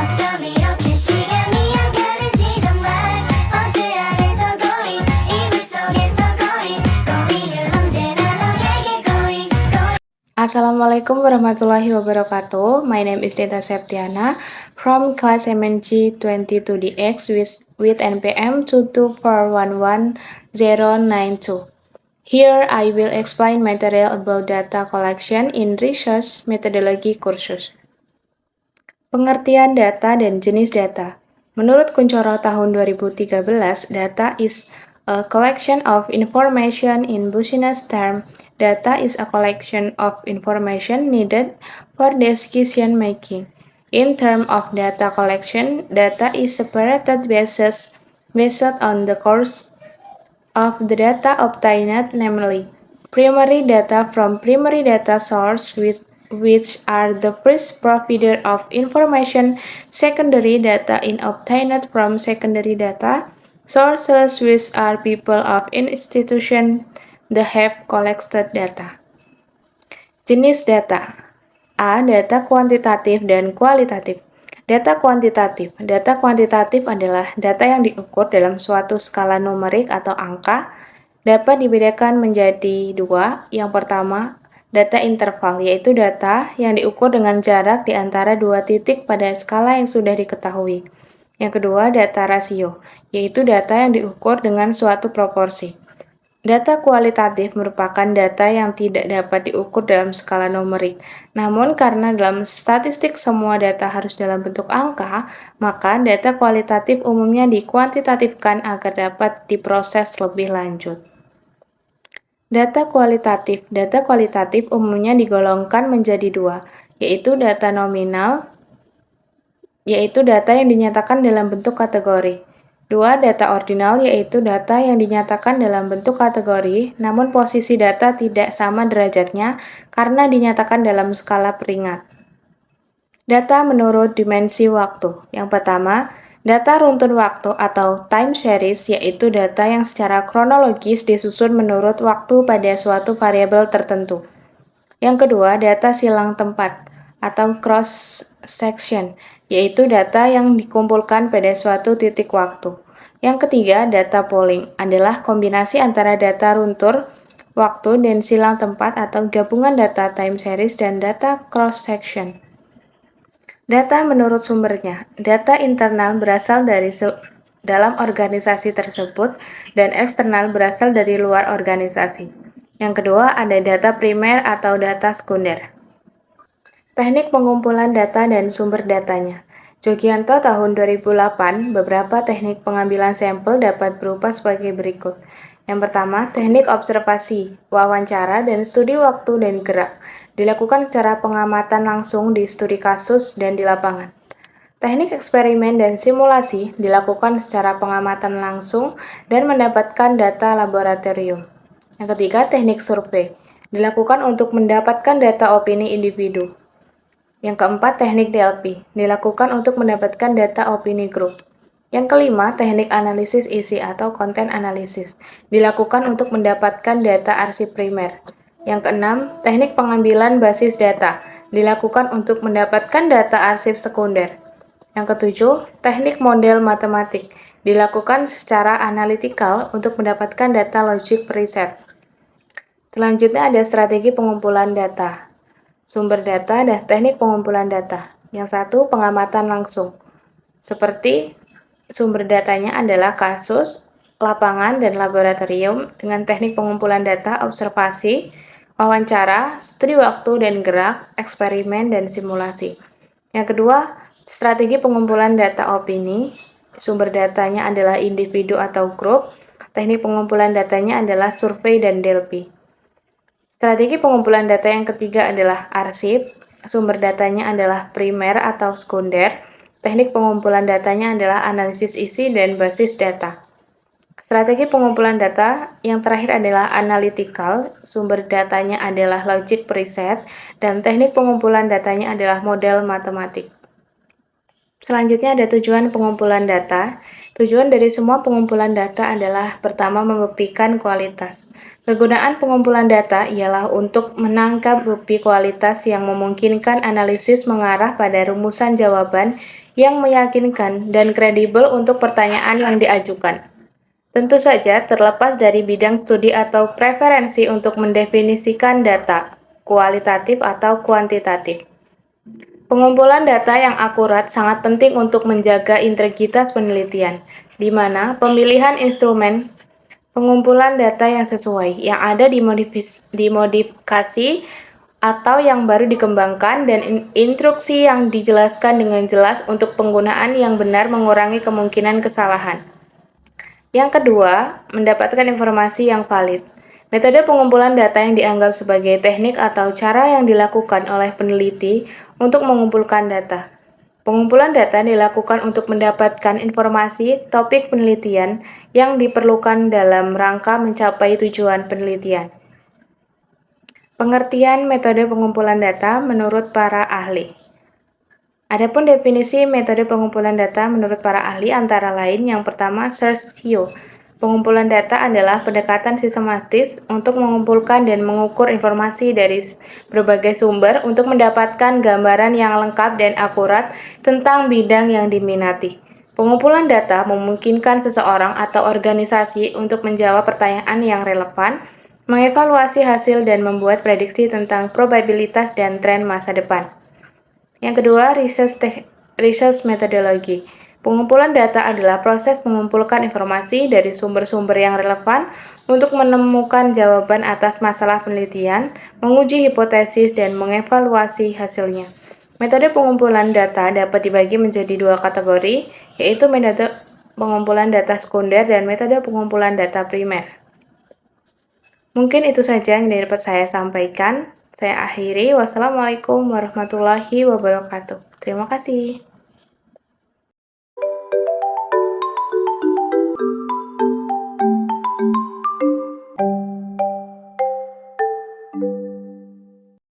어쩜 이렇게 시간이 안 가는지 정말 버스 안에서 고인 이불 속에서 고인은 언제나 너에게 고인. Assalamualaikum warahmatullahi wabarakatuh. My name is Deta Septiana from class MNG 22DX with NPM 224111092. Here I will explain material about data collection in research methodology kursus. Pengertian data dan jenis data. Menurut Kuncoro tahun 2013, data is a collection of information. In business term, data is a collection of information needed for decision making. In terms of data collection, data is separated based on the course of the data obtained, namely primary data from primary data source, which are the first provider of information, secondary data obtained from secondary data sources, which are people of institution that have collected data. Jenis data. A. Data kuantitatif dan kualitatif. Data kuantitatif. Data kuantitatif adalah data yang diukur dalam suatu skala numerik atau angka. Dapat dibedakan menjadi dua. Yang pertama, data interval, yaitu data yang diukur dengan jarak di antara dua titik pada skala yang sudah diketahui. Yang kedua, data rasio, yaitu data yang diukur dengan suatu proporsi. Data kualitatif merupakan data yang tidak dapat diukur dalam skala numerik. Namun karena dalam statistik semua data harus dalam bentuk angka, maka data kualitatif umumnya dikuantitatifkan agar dapat diproses lebih lanjut. Data kualitatif umumnya digolongkan menjadi dua, yaitu data nominal, yaitu data yang dinyatakan dalam bentuk kategori. Dua, data ordinal, yaitu data yang dinyatakan dalam bentuk kategori, namun posisi data tidak sama derajatnya karena dinyatakan dalam skala peringkat. Data menurut dimensi waktu. Yang pertama, data runtun waktu atau time series, yaitu data yang secara kronologis disusun menurut waktu pada suatu variabel tertentu. Yang kedua, data silang tempat atau cross section, yaitu data yang dikumpulkan pada suatu titik waktu. Yang ketiga, data polling adalah kombinasi antara data runtun waktu dan silang tempat atau gabungan data time series dan data cross section. Data menurut sumbernya. Data internal berasal dari dalam organisasi tersebut dan eksternal berasal dari luar organisasi. Yang kedua, ada data primer atau data sekunder. Teknik pengumpulan data dan sumber datanya. Jogianto tahun 2008, beberapa teknik pengambilan sampel dapat berupa sebagai berikut. Yang pertama, teknik observasi, wawancara, dan studi waktu dan gerak. Dilakukan secara pengamatan langsung di studi kasus dan di lapangan. Teknik eksperimen dan simulasi dilakukan secara pengamatan langsung dan mendapatkan data laboratorium. Yang ketiga, teknik survei dilakukan untuk mendapatkan data opini individu. Yang keempat, teknik DLP dilakukan untuk mendapatkan data opini grup. Yang kelima, teknik analisis isi atau konten analisis dilakukan untuk mendapatkan data arsip primer. Yang keenam, teknik pengambilan basis data dilakukan untuk mendapatkan data arsip sekunder. Yang ketujuh, teknik model matematik dilakukan secara analitikal untuk mendapatkan data logic preset. Selanjutnya ada strategi pengumpulan data, sumber data, dan teknik pengumpulan data. Yang satu, pengamatan langsung. Seperti sumber datanya adalah kasus, lapangan, dan laboratorium dengan teknik pengumpulan data, observasi, wawancara, studi waktu dan gerak, eksperimen, dan simulasi. Yang kedua, strategi pengumpulan data opini. Sumber datanya adalah individu atau grup. Teknik pengumpulan datanya adalah survei dan DLP. Strategi pengumpulan data yang ketiga adalah arsip. Sumber datanya adalah primer atau sekunder. Teknik pengumpulan datanya adalah analisis isi dan basis data. Strategi pengumpulan data yang terakhir adalah analytical. Sumber datanya adalah logic preset dan teknik pengumpulan datanya adalah model matematik. Selanjutnya ada tujuan pengumpulan data. Tujuan dari semua pengumpulan data adalah pertama membuktikan kualitas. Kegunaan pengumpulan data ialah untuk menangkap bukti kualitas yang memungkinkan analisis mengarah pada rumusan jawaban yang meyakinkan dan kredibel untuk pertanyaan yang diajukan. Tentu saja, terlepas dari bidang studi atau preferensi untuk mendefinisikan data, kualitatif atau kuantitatif. Pengumpulan data yang akurat sangat penting untuk menjaga integritas penelitian, di mana pemilihan instrumen pengumpulan data yang sesuai, yang ada dimodifikasi atau yang baru dikembangkan, dan instruksi yang dijelaskan dengan jelas untuk penggunaan yang benar mengurangi kemungkinan kesalahan. Yang kedua, mendapatkan informasi yang valid. Metode pengumpulan data yang dianggap sebagai teknik atau cara yang dilakukan oleh peneliti untuk mengumpulkan data. Pengumpulan data dilakukan untuk mendapatkan informasi topik penelitian yang diperlukan dalam rangka mencapai tujuan penelitian. Pengertian metode pengumpulan data menurut para ahli. Adapun definisi metode pengumpulan data menurut para ahli antara lain yang pertama SEARCH-IO. Pengumpulan data adalah pendekatan sistematis untuk mengumpulkan dan mengukur informasi dari berbagai sumber untuk mendapatkan gambaran yang lengkap dan akurat tentang bidang yang diminati. Pengumpulan data memungkinkan seseorang atau organisasi untuk menjawab pertanyaan yang relevan, mengevaluasi hasil, dan membuat prediksi tentang probabilitas dan tren masa depan. Yang kedua, research methodology. Pengumpulan data adalah proses mengumpulkan informasi dari sumber-sumber yang relevan untuk menemukan jawaban atas masalah penelitian, menguji hipotesis, dan mengevaluasi hasilnya. Metode pengumpulan data dapat dibagi menjadi dua kategori, yaitu metode pengumpulan data sekunder dan metode pengumpulan data primer. Mungkin itu saja yang dapat saya sampaikan. Saya akhiri. Wassalamualaikum warahmatullahi wabarakatuh. Terima kasih.